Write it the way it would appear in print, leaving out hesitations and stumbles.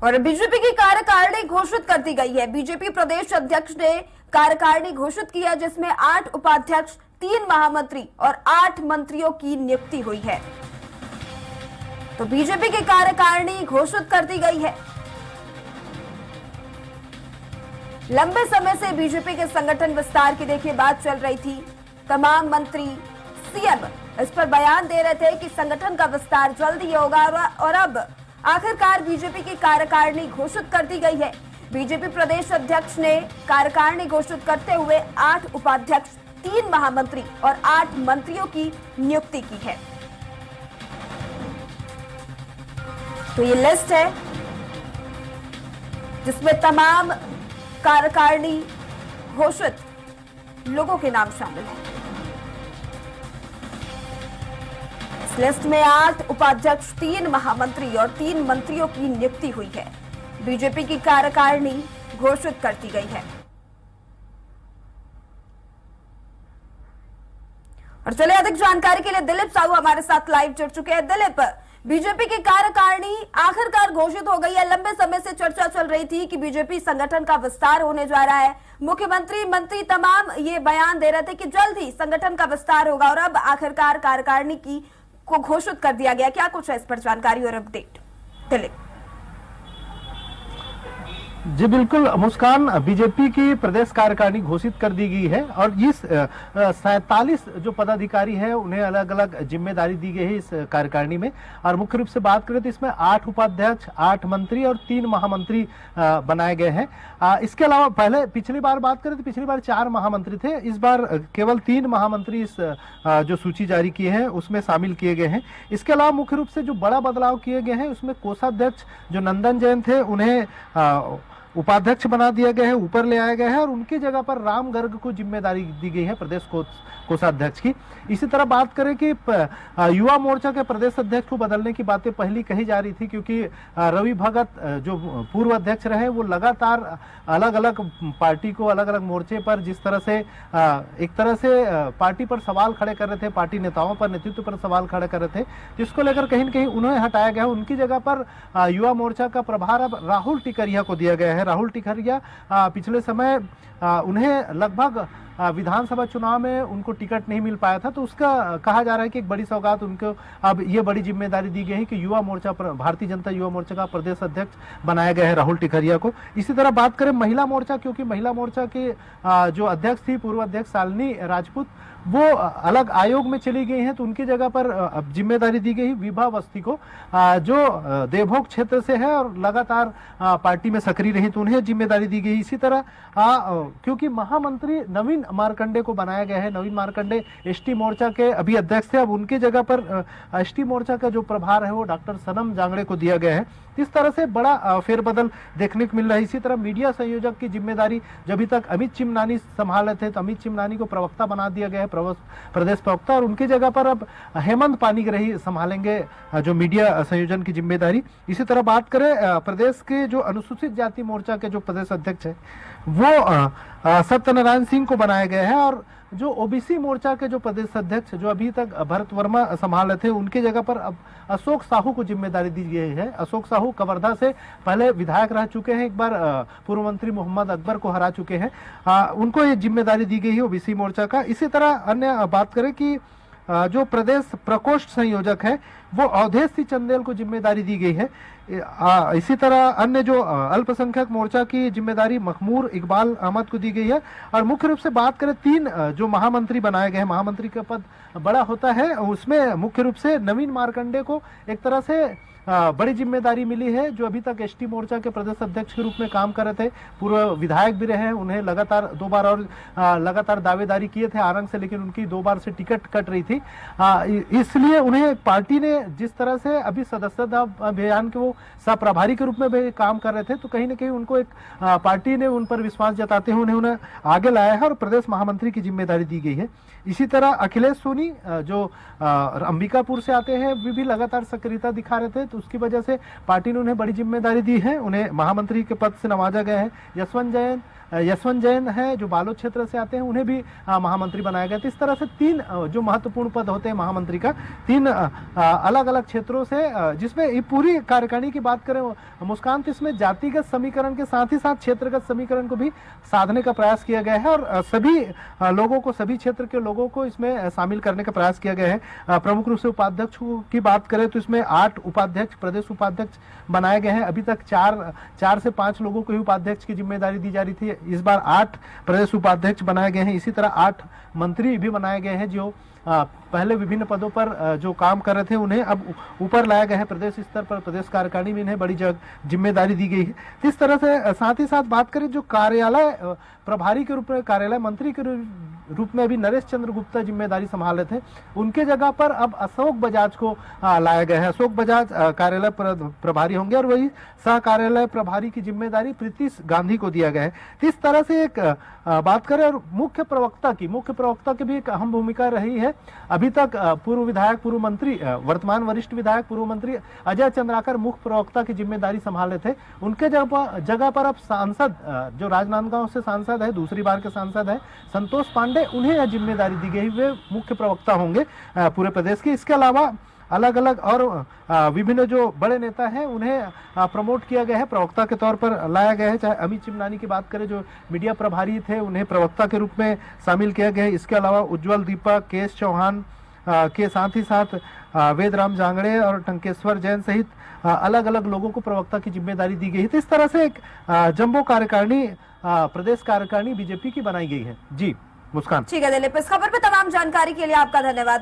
और बीजेपी की कार्यकारिणी घोषित कर दी गई है। बीजेपी प्रदेश अध्यक्ष ने कार्यकारिणी घोषित किया, जिसमें 8 उपाध्यक्ष, 3 महामंत्री और 8 मंत्रियों की नियुक्ति हुई है। तो बीजेपी की कार्यकारिणी घोषित कर दी गई है। लंबे समय से बीजेपी के संगठन विस्तार की देखिए बात चल रही थी। तमाम मंत्री, सीएम इस पर बयान दे रहे थे कि संगठन का विस्तार जल्दी होगा और अब आखिरकार बीजेपी की कार्यकारिणी घोषित कर दी गई है। बीजेपी प्रदेश अध्यक्ष ने कार्यकारिणी घोषित करते हुए 8 उपाध्यक्ष, 3 महामंत्री और 8 मंत्रियों की नियुक्ति की है। तो ये लिस्ट है जिसमें तमाम कार्यकारिणी घोषित लोगों के नाम शामिल हैं। इस लिस्ट में 8 उपाध्यक्ष, 3 महामंत्री और 3 मंत्रियों की नियुक्ति हुई है। बीजेपी की कार्यकारिणी घोषित कर दी गई है। और चलिए अधिक जानकारी के लिए दिलीप साहू हमारे साथ लाइव जुड़ चुके हैं। दिलीप, बीजेपी की कार्यकारिणी आखिरकार घोषित हो गई है। लंबे समय से चर्चा चल रही थी कि बीजेपी संगठन का विस्तार होने जा रहा है। मुख्यमंत्री, मंत्री तमाम ये बयान दे रहे थे कि जल्द ही संगठन का विस्तार होगा और अब आखिरकार कार्यकारिणी को घोषित कर दिया गया। क्या कुछ है इस पर जानकारी और अपडेट? दिलीप जी बिल्कुल मुस्कान, बीजेपी की प्रदेश कार्यकारिणी घोषित कर दी गई है और इस 47 जो पदाधिकारी हैं उन्हें अलग अलग जिम्मेदारी दी गई है इस कार्यकारिणी में। और मुख्य रूप से बात करें तो इसमें 8 उपाध्यक्ष, 8 मंत्री और 3 महामंत्री बनाए गए हैं। इसके अलावा पहले पिछली बार बात करें तो पिछली बार 4 महामंत्री थे, इस बार केवल 3 महामंत्री इस जो सूची जारी की है उसमें शामिल किए गए हैं। इसके अलावा मुख्य रूप से जो बड़ा बदलाव किए गए हैं उसमें कोषाध्यक्ष जो नंदन जैन थे उन्हें उपाध्यक्ष बना दिया गया है, ऊपर ले आया गया है और उनकी जगह पर राम गर्ग को जिम्मेदारी दी गई है प्रदेश कोषाध्यक्ष की। इसी तरह बात करें कि युवा मोर्चा के प्रदेश अध्यक्ष को बदलने की बातें पहली कही जा रही थी, क्योंकि रवि भगत जो पूर्व अध्यक्ष रहे वो लगातार अलग अलग पार्टी को, अलग अलग मोर्चे पर जिस तरह से एक तरह से पार्टी पर सवाल खड़े कर रहे थे, पार्टी नेताओं पर, नेतृत्व पर सवाल खड़े कर रहे थे, जिसको लेकर कहीं न कहीं उन्हें हटाया गया। उनकी जगह पर युवा मोर्चा का प्रभार अब राहुल टिकरिया को दिया गया है। राहुल टिकरिया पिछले समय उन्हें लगभग विधानसभा चुनाव में उनको टिकट नहीं मिल पाया था, तो उसका कहा जा रहा है कि एक बड़ी सौगात उनको अब ये बड़ी जिम्मेदारी दी गई है कि युवा मोर्चा पर, भारतीय जनता युवा मोर्चा का प्रदेश अध्यक्ष बनाया गया है राहुल टिकरिया को। इसी तरह बात करें महिला मोर्चा, क्योंकि महिला मोर्चा के जो अध्यक्ष थी पूर्व अध्यक्ष शालिनी राजपूत, वो अलग आयोग में चली गई हैं, तो उनकी जगह पर अब जिम्मेदारी दी गई विभा अवस्थी को, जो देवभोग क्षेत्र से है और लगातार पार्टी में सक्रिय रही, तो उन्हें जिम्मेदारी दी गई। इसी तरह क्योंकि महामंत्री नवीन मार्कंडे को बनाया गया है, नवीन मार्कंडे एसटी मोर्चा के अभी अध्यक्ष थे, अब उनकी जगह पर एसटी मोर्चा का जो प्रभार है वो डॉक्टर सनम जांगड़े को दिया गया है। इस तरह से बड़ा फेरबदल देखने को मिल रहा है। इसी तरह मीडिया संयोजक की जिम्मेदारी जब अभी तक अमित चिमनानी संभाल रहे थे, तो अमित चिमनानी को प्रवक्ता बना दिया गया है, प्रदेश प्रवक्ता, और उनकी जगह पर अब हेमंत पानीग्राही संभालेंगे जो मीडिया संयोजन की जिम्मेदारी। इसी तरह बात करें प्रदेश के जो अनुसूचित जाति मोर्चा के जो प्रदेश अध्यक्ष है वो सत्यनारायण सिंह को बनाया गया है, और जो ओबीसी मोर्चा के जो प्रदेश अध्यक्ष जो अभी तक भरत वर्मा संभाल रहे थे, उनकी जगह पर अब अशोक साहू को जिम्मेदारी दी गई है। अशोक साहू कवर्धा से पहले विधायक रह चुके हैं, एक बार पूर्व मंत्री मोहम्मद अकबर को हरा चुके हैं, उनको ये जिम्मेदारी दी गई है ओबीसी मोर्चा का। इसी तरह अन्य बात करें कि जो प्रदेश प्रकोष्ठ संयोजक है वो अवधेश सिंह चंदेल को जिम्मेदारी दी गई है। इसी तरह अन्य जो अल्पसंख्यक मोर्चा की जिम्मेदारी मखमूर इकबाल अहमद को दी गई है। और मुख्य रूप से बात करें 3 जो महामंत्री बनाए गए हैं, महामंत्री का पद बड़ा होता है, उसमें मुख्य रूप से नवीन मार्कंडे को एक तरह से बड़ी जिम्मेदारी मिली है, जो अभी तक एसटी मोर्चा के प्रदेश अध्यक्ष के रूप में काम कर रहे थे, पूर्व विधायक भी रहे हैं, उन्हें लगातार 2 बार और लगातार दावेदारी किए थे आरंग से, लेकिन उनकी 2 बार से टिकट कट रही थी, इसलिए उन्हें पार्टी ने जिस तरह से अभी सदस्यता अभियान के वो सह-प्रभारी के रूप में भी काम कर रहे थे, तो कहीं ना कहीं उनको एक पार्टी ने उन पर विश्वास जताते हुए उन्हें आगे लाया है और प्रदेश महामंत्री की जिम्मेदारी दी गई है। इसी तरह अखिलेश सोनी जो अंबिकापुर से आते हैं वे भी लगातार सक्रियता दिखा रहे थे, तो उसकी वजह से पार्टी ने उन्हें बड़ी जिम्मेदारी दी है, उन्हें महामंत्री के पद से नवाजा गया है। यशवंत जैन यशवंत जैन है जो बालोद क्षेत्र से आते हैं, उन्हें भी महामंत्री बनाया गया। तो इस तरह से 3 जो महत्वपूर्ण पद होते हैं महामंत्री का, 3 अलग अलग क्षेत्रों से, जिसमें ये पूरी कार्यकारिणी की बात करें मुस्कान, तो इसमें जातिगत समीकरण के साथ ही साथ क्षेत्रगत समीकरण को भी साधने का प्रयास किया गया है और सभी लोगों को, सभी क्षेत्र के लोगों को इसमें शामिल करने का प्रयास किया गया है। प्रमुख रूप से उपाध्यक्ष की बात करें तो इसमें 8 उपाध्यक्ष, प्रदेश उपाध्यक्ष बनाए गए हैं। अभी तक 4 से 5 लोगों को ही उपाध्यक्ष की जिम्मेदारी दी जा रही थी, इस बार 8 प्रदेश उपाध्यक्ष बनाए गए हैं। इसी तरह 8 मंत्री भी बनाए गए हैं जो पहले विभिन्न पदों पर जो काम कर रहे थे उन्हें अब ऊपर लाया गया है। प्रदेश स्तर पर प्रदेश कार्यकारिणी में इन्हें बड़ी जिम्मेदारी दी गई है। इस तरह से साथ ही साथ बात करें जो कार्यालय प्रभारी के रूप में, कार्यालय मंत्री के रूप में अभी नरेश चंद्र गुप्ता जिम्मेदारी संभाल रहे थे, उनके जगह पर अब अशोक बजाज को लाया गया है। अशोक बजाज कार्यालय प्रभारी होंगे और वही सह कार्यालय प्रभारी की जिम्मेदारी प्रीतिश गांधी को दिया गया है। इस तरह से एक बात करें और मुख्य प्रवक्ता की भी एक अहम भूमिका रही है। अभी तक पूर्व विधायक, पूर्व मंत्री, वर्तमान वरिष्ठ विधायक, पूर्व मंत्री अजय चंद्राकर मुख्य प्रवक्ता की जिम्मेदारी संभाल रहे थे। उनके जगह पर अब सांसद, जो राजनांदगांव से सांसद है, दूसरी बार के सांसद है, संतोष पांडे, उन्हें यह जिम्मेदारी दी गई। वे मुख्य प्रवक्ता होंगे पूरे प्रदेश के। इसके अलावा अलग अलग और विभिन्न जो बड़े नेता हैं उन्हें प्रमोट किया गया है, प्रवक्ता के तौर पर लाया गया है। चाहे अमित चिमनानी की बात करें जो मीडिया प्रभारी थे, उन्हें प्रवक्ता के रूप में शामिल किया गया है। इसके अलावा उज्जवल दीपक, केश चौहान के साथ ही साथ वेदराम जांगड़े और टंकेश्वर जैन सहित अलग अलग लोगों को प्रवक्ता की जिम्मेदारी दी गई है। तो इस तरह से एक जम्बो कार्यकारिणी, प्रदेश कार्यकारिणी बीजेपी की बनाई गई है। जी मुस्कान। ठीक है दिलीप, इस खबर पर तमाम जानकारी के लिए आपका धन्यवाद।